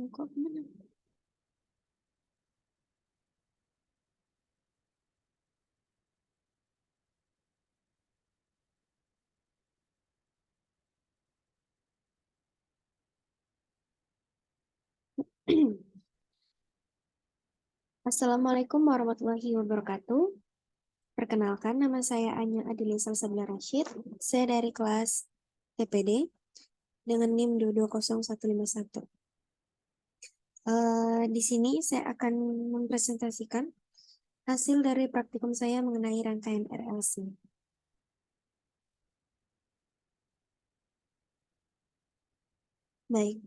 Kok kemana? Assalamualaikum warahmatullahi wabarakatuh. Perkenalkan, nama saya Anya Adili Salsabila Rashid. Saya dari kelas TPD dengan NIM 2200151. Di sini saya akan mempresentasikan hasil dari praktikum saya mengenai rangkaian RLC. Baik,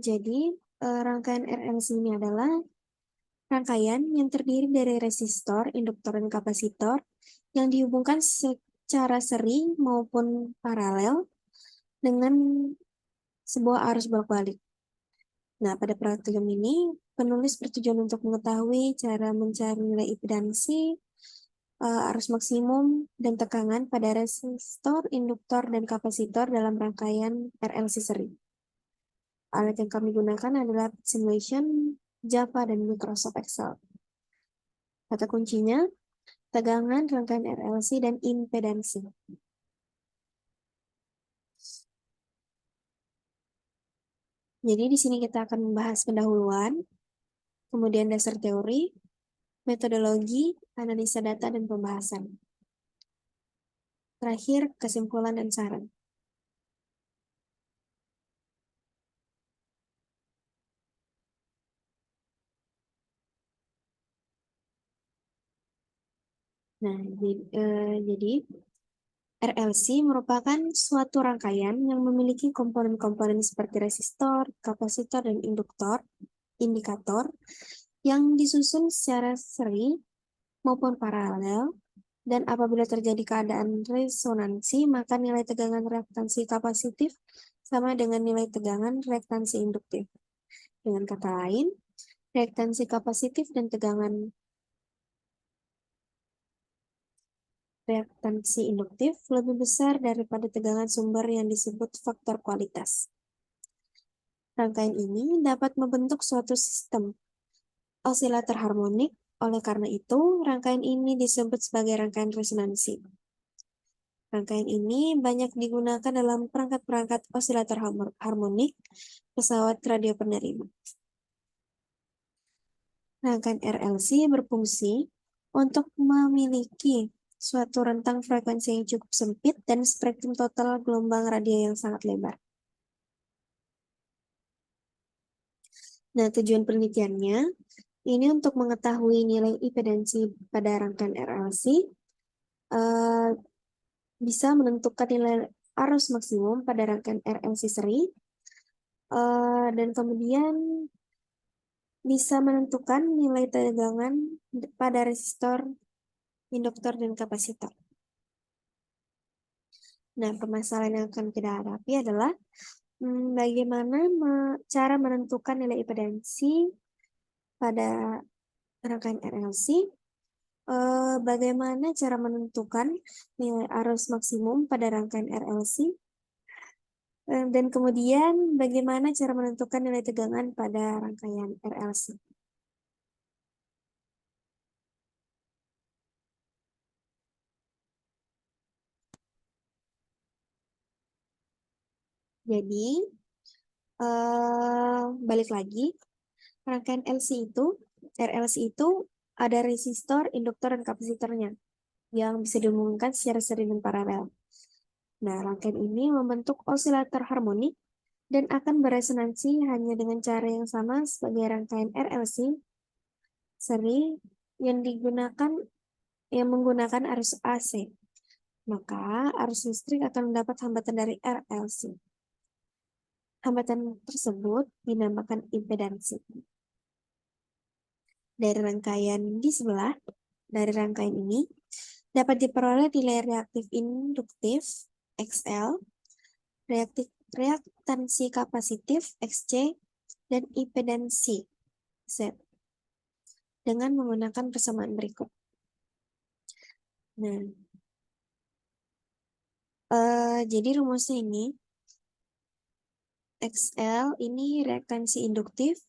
jadi rangkaian RLC ini adalah rangkaian yang terdiri dari resistor, induktor, dan kapasitor yang dihubungkan secara seri maupun paralel dengan sebuah arus bolak-balik. Nah, pada praktikum ini, penulis bertujuan untuk mengetahui cara mencari nilai impedansi, arus maksimum, dan tekanan pada resistor, induktor, dan kapasitor dalam rangkaian RLC seri. Alat yang kami gunakan adalah Simulation, Java, dan Microsoft Excel. Kata kuncinya, tegangan, rangkaian RLC, dan impedansi. Jadi di sini kita akan membahas pendahuluan, kemudian dasar teori, metodologi, analisa data, dan pembahasan. Terakhir, kesimpulan dan saran. Nah, jadi RLC merupakan suatu rangkaian yang memiliki komponen-komponen seperti resistor, kapasitor, dan indikator yang disusun secara seri maupun paralel, dan apabila terjadi keadaan resonansi, maka nilai tegangan reaktansi kapasitif sama dengan nilai tegangan reaktansi induktif. Dengan kata lain, reaktansi kapasitif dan tegangan reaktansi induktif lebih besar daripada tegangan sumber yang disebut faktor kualitas. Rangkaian ini dapat membentuk suatu sistem osilator harmonik, oleh karena itu rangkaian ini disebut sebagai rangkaian resonansi. Rangkaian ini banyak digunakan dalam perangkat-perangkat osilator harmonik pesawat radio penerima. Rangkaian RLC berfungsi untuk memiliki suatu rentang frekuensi yang cukup sempit dan spektrum total gelombang radio yang sangat lebar. Nah, tujuan penelitiannya ini untuk mengetahui nilai impedansi pada rangkaian RLC, bisa menentukan nilai arus maksimum pada rangkaian RLC seri, dan kemudian bisa menentukan nilai tegangan pada resistor, induktor, dan kapasitor. Nah, permasalahan yang akan kita hadapi adalah bagaimana cara menentukan nilai impedansi pada rangkaian RLC, bagaimana cara menentukan nilai arus maksimum pada rangkaian RLC, dan kemudian bagaimana cara menentukan nilai tegangan pada rangkaian RLC. Jadi, balik lagi, rangkaian RLC itu ada resistor, induktor, dan kapasitornya yang bisa dihubungkan secara seri dan paralel. Nah, rangkaian ini membentuk osilator harmonik dan akan beresonansi hanya dengan cara yang sama sebagai rangkaian RLC seri yang menggunakan arus AC. Maka arus listrik akan mendapat hambatan dari RLC. Hambatan tersebut dinamakan impedansi. Dari rangkaian ini dapat diperoleh nilai reaktif induktif XL, reaktansi kapasitif XC, dan impedansi Z dengan menggunakan persamaan berikut. Nah, jadi rumusnya ini XL ini reaktansi induktif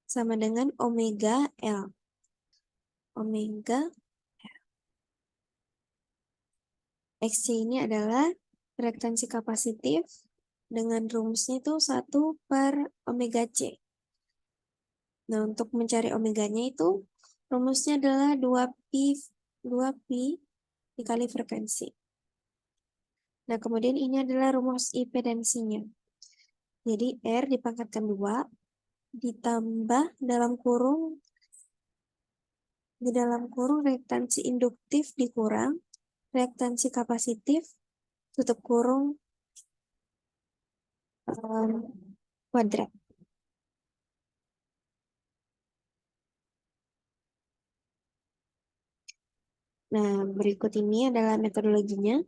sama dengan omega L. Omega XC ini adalah reaktansi kapasitif dengan rumusnya itu 1/omega C. Nah, untuk mencari omeganya itu rumusnya adalah 2pi dikali frekuensi. Nah, kemudian ini adalah rumus impedansinya. Jadi R dipangkatkan 2 ditambah di dalam kurung reaktansi induktif dikurang reaktansi kapasitif tutup kurung kuadrat. Nah, berikut ini adalah metodologinya.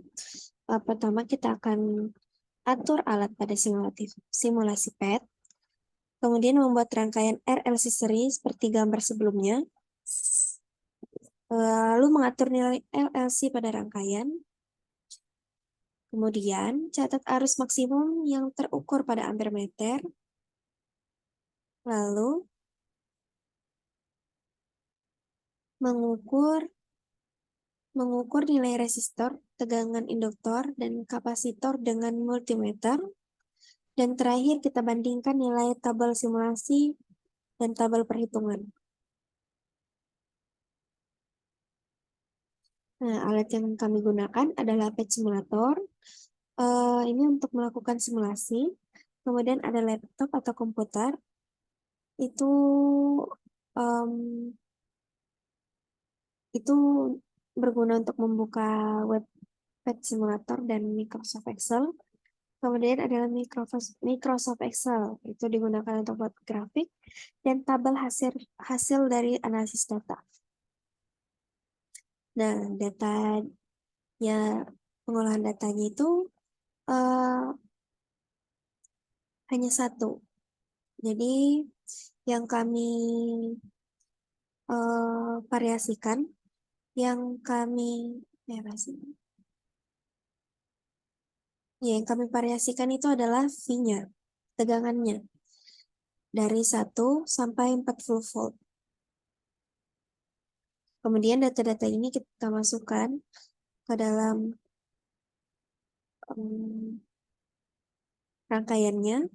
Pertama, kita akan atur alat pada simulasi PET, kemudian membuat rangkaian RLC seri seperti gambar sebelumnya, lalu mengatur nilai LLC pada rangkaian, kemudian catat arus maksimum yang terukur pada ampere meter, lalu mengukur nilai resistor, tegangan induktor, dan kapasitor dengan multimeter. Dan terakhir kita bandingkan nilai tabel simulasi dan tabel perhitungan. Nah, alat yang kami gunakan adalah PET simulator. Ini untuk melakukan simulasi. Kemudian ada laptop atau komputer. Itu um, itu berguna untuk membuka web PET simulator dan Microsoft Excel. Kemudian adalah Microsoft Excel, itu digunakan untuk buat grafik dan tabel hasil dari analisis data. Nah, pengolahan datanya itu uh, hanya satu. Jadi yang kami variasikan, yang kami yang kami variasikan itu adalah V-nya, tegangannya dari 1 sampai 40 volt. Kemudian data-data ini kita masukkan ke dalam rangkaiannya,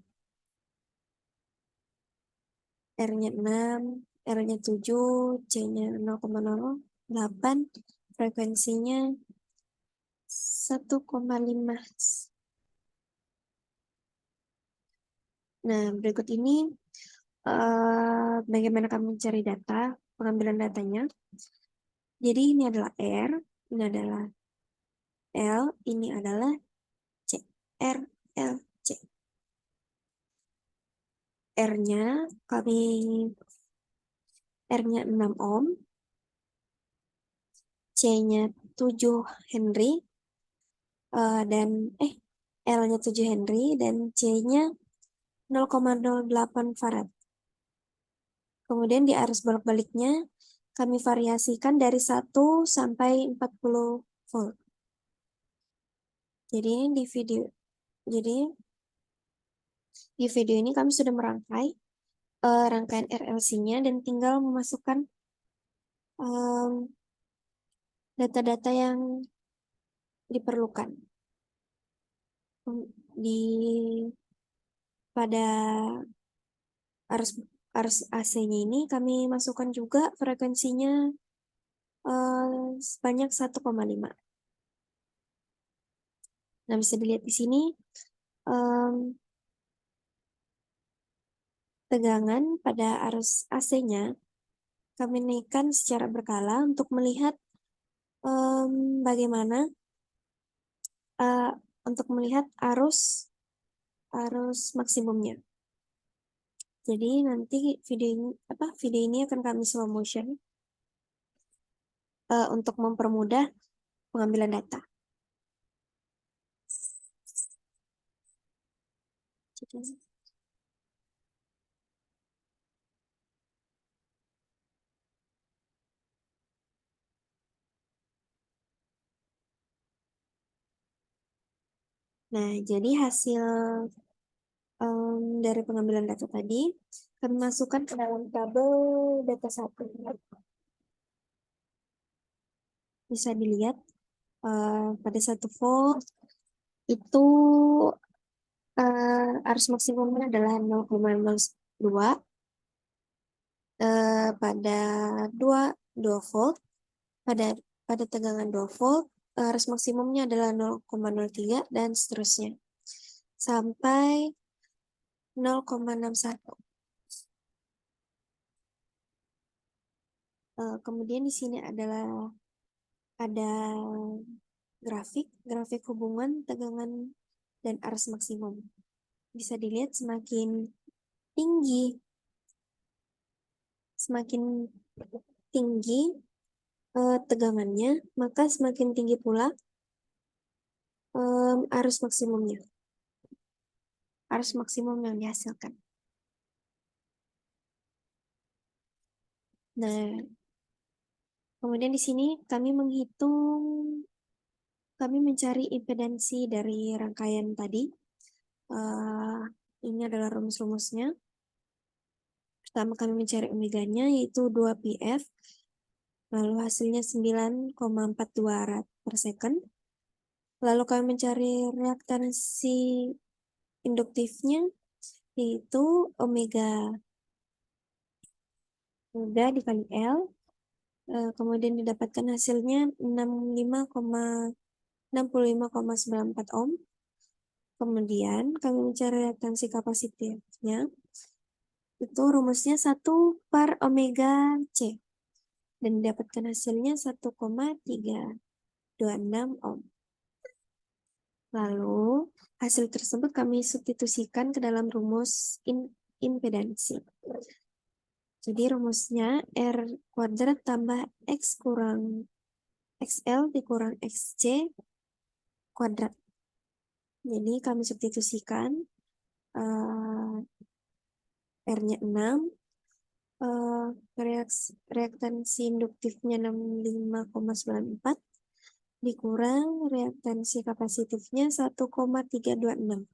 R-nya 6, R-nya 7, C-nya 0,08, frekuensinya 1,5. Nah, berikut ini bagaimana kami mencari data, pengambilan datanya. Jadi ini adalah R, ini adalah L, ini adalah C. R, L, C. R-nya R-nya 6 ohm, C-nya 7 Henry, dan L-nya 7 Henry, dan C-nya 0,08 Farad. Kemudian di arus bolak-baliknya, kami variasikan dari 1 sampai 40 volt. Jadi di video ini kami sudah merangkai rangkaian RLC-nya dan tinggal memasukkan data-data yang diperlukan. Pada arus AC-nya ini kami masukkan juga frekuensinya sebanyak 1,5. Nah, bisa dilihat di sini tegangan pada arus AC-nya kami naikkan secara berkala untuk melihat bagaimana untuk melihat arus maksimumnya. Jadi nanti video ini akan kami slow motion untuk mempermudah pengambilan data. Nah, jadi dari pengambilan data tadi, kami masukkan ke dalam tabel data 1. Bisa dilihat pada 1 volt itu arus maksimumnya adalah 0,02. Pada 2 volt, pada tegangan 2 volt, arus maksimumnya adalah 0,03 dan seterusnya sampai 0,61. Kemudian di sini adalah ada grafik hubungan tegangan dan arus maksimum. Bisa dilihat semakin tinggi tegangannya, maka semakin tinggi pula arus maksimum yang dihasilkan. Nah, kemudian di sini kami mencari impedansi dari rangkaian tadi. Ini adalah rumus-rumusnya. Pertama kami mencari omeganya, yaitu 2πf, lalu hasilnya 9,42 rad per second. Lalu kami mencari reaktansi induktifnya, yaitu omega dikali L. Kemudian didapatkan hasilnya 65,94 ohm. Kemudian kami mencari reaktansi kapasitifnya, itu rumusnya 1/omega C, dan didapatkan hasilnya 1,326 ohm. Lalu hasil tersebut kami substitusikan ke dalam rumus impedansi. Jadi rumusnya R kuadrat tambah X kurang XL dikurang XC kuadrat. Jadi kami substitusikan R-nya 6, reaktansi induktifnya 65,94 dikurang reaktansi kapasitifnya 1,326.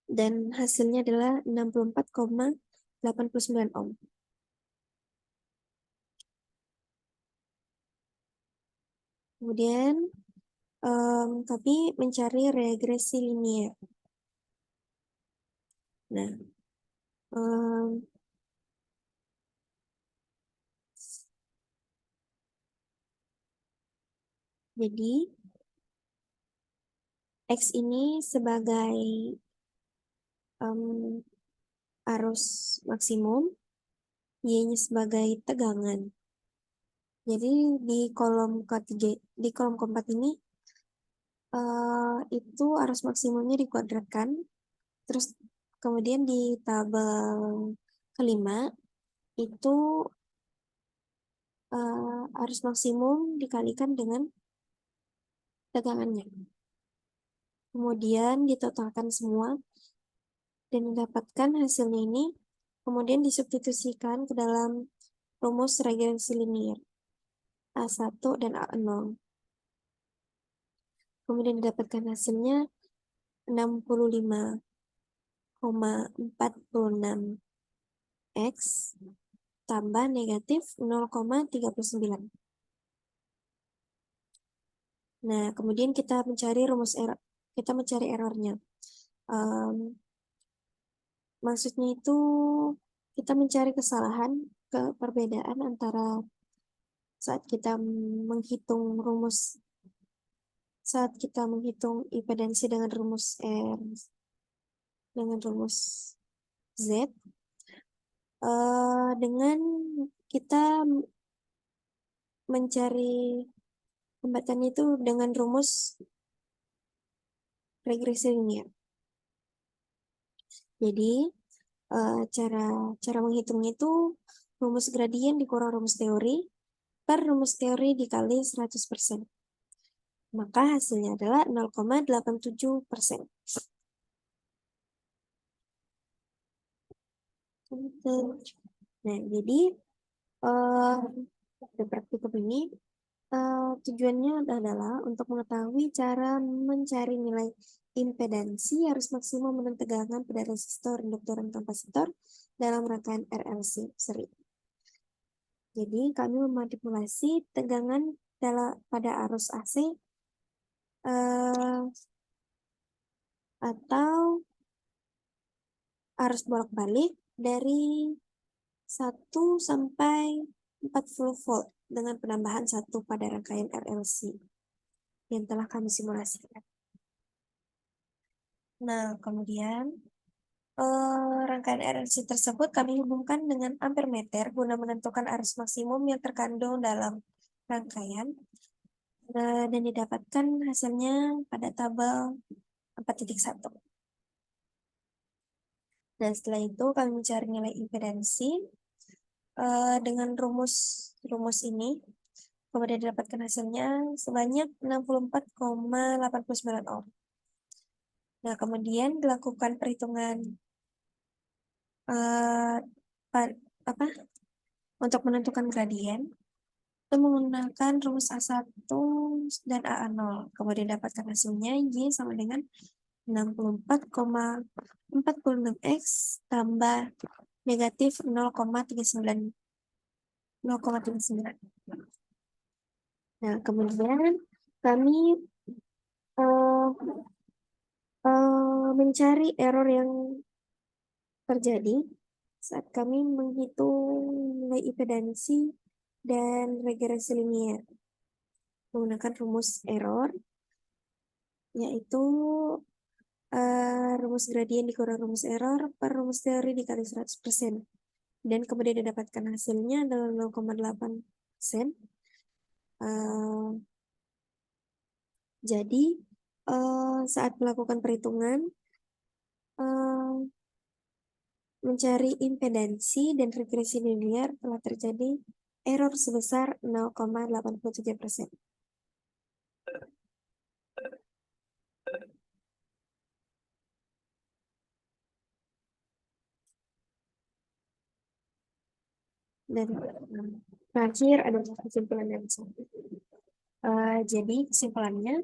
Dan hasilnya adalah 64,89 ohm. Kemudian kami mencari regresi linier. Nah, jadi X ini sebagai arus maksimum, Y-nya sebagai tegangan. Jadi di kolom keempat ini itu arus maksimumnya dikuadratkan. Terus kemudian di tabel kelima itu arus maksimum dikalikan dengan tegangannya. Kemudian ditotalkan semua dan mendapatkan hasilnya ini. Kemudian disubstitusikan ke dalam rumus regresi linier A1 dan A0. Kemudian didapatkan hasilnya 65,46 X tambah negatif 0,39. Nah, kemudian kita mencari errornya. Maksudnya itu kita mencari kesalahan, perbedaan antara saat kita menghitung impedansi dengan rumus Z, dengan kita mencari hambatannya itu dengan rumus regresi linier. Jadi cara menghitungnya itu rumus gradien dikurang rumus teori per rumus teori dikali 100%. Maka hasilnya adalah 0,87%. Nah, jadi praktikum ini tujuannya adalah untuk mengetahui cara mencari nilai impedansi harus maksimum menurut tegangan pada resistor, induktor, dan kapasitor dalam rangkaian RLC seri. Jadi kami memanipulasi tegangan pada arus AC atau arus bolak-balik dari 1 sampai 40 volt dengan penambahan 1 pada rangkaian RLC yang telah kami simulasikan. Nah, kemudian rangkaian RLC tersebut kami hubungkan dengan ampermeter guna menentukan arus maksimum yang terkandung dalam rangkaian dan didapatkan hasilnya pada tabel 4.1. Nah, setelah itu kami mencari nilai impedansi dengan rumus ini. Kemudian didapatkan hasilnya sebanyak 64,89 ohm. Nah, kemudian dilakukan perhitungan untuk menentukan gradien itu menggunakan rumus A1 dan AA0. Kemudian dapatkan hasilnya Y sama dengan 64,46 X tambah negatif 0,39. Nah, kemudian kami mencari error yang terjadi saat kami menghitung nilai impedansi dan regresi linier menggunakan rumus error, yaitu rumus gradien dikurang rumus error per rumus teori dikali 100%. Dan kemudian didapatkan hasilnya adalah 0,8%. Jadi saat melakukan perhitungan mencari impedansi dan regresi linier telah terjadi error sebesar 0,87%. Dan terakhir adalah kesimpulan yang satu. Jadi kesimpulannya,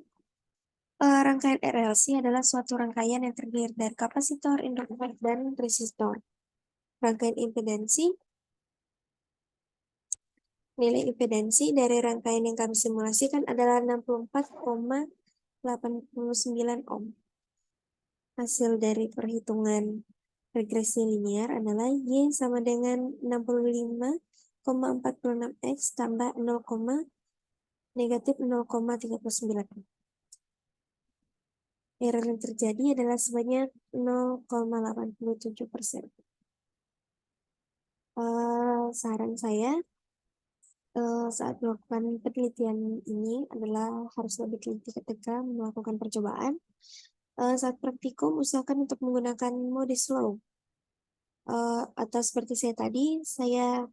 rangkaian RLC adalah suatu rangkaian yang terdiri dari kapasitor, induktor, dan resistor. Rangkaian impedansi, nilai impedansi dari rangkaian yang kami simulasikan adalah 64,89 ohm. Hasil dari perhitungan regresi linier adalah Y sama dengan 65,46 X tambah negatif 0,39. Error yang terjadi adalah sebanyak 0,87%. Saran saya saat melakukan penelitian ini adalah harus lebih teliti ketika melakukan percobaan. Saat praktikum, usahakan untuk menggunakan mode slow. Atau seperti saya tadi, saya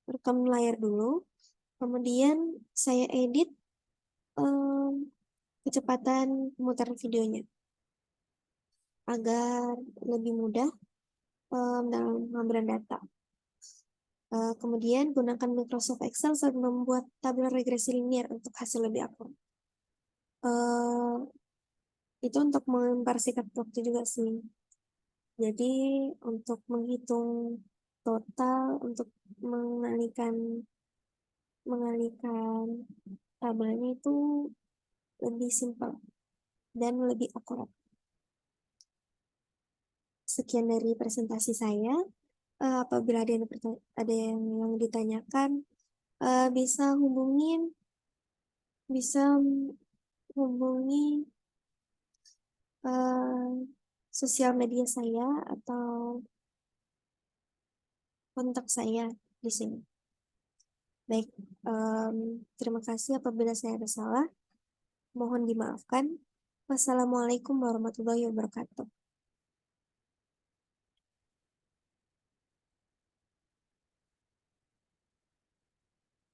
rekam layar dulu, kemudian saya edit kecepatan pemutaran videonya agar lebih mudah dalam pengambilan data. Kemudian gunakan Microsoft Excel saat membuat tabel regresi linier untuk hasil lebih akurat. Itu untuk mempersingkat waktu juga sih. Jadi untuk menghitung total, untuk mengalihkan tabelnya itu lebih simpel dan lebih akurat. Sekian dari presentasi saya. Apabila ada yang ditanyakan, bisa hubungi sosial media saya atau kontak saya di sini. Baik, terima kasih apabila saya ada salah. Mohon dimaafkan. Wassalamualaikum warahmatullahi wabarakatuh.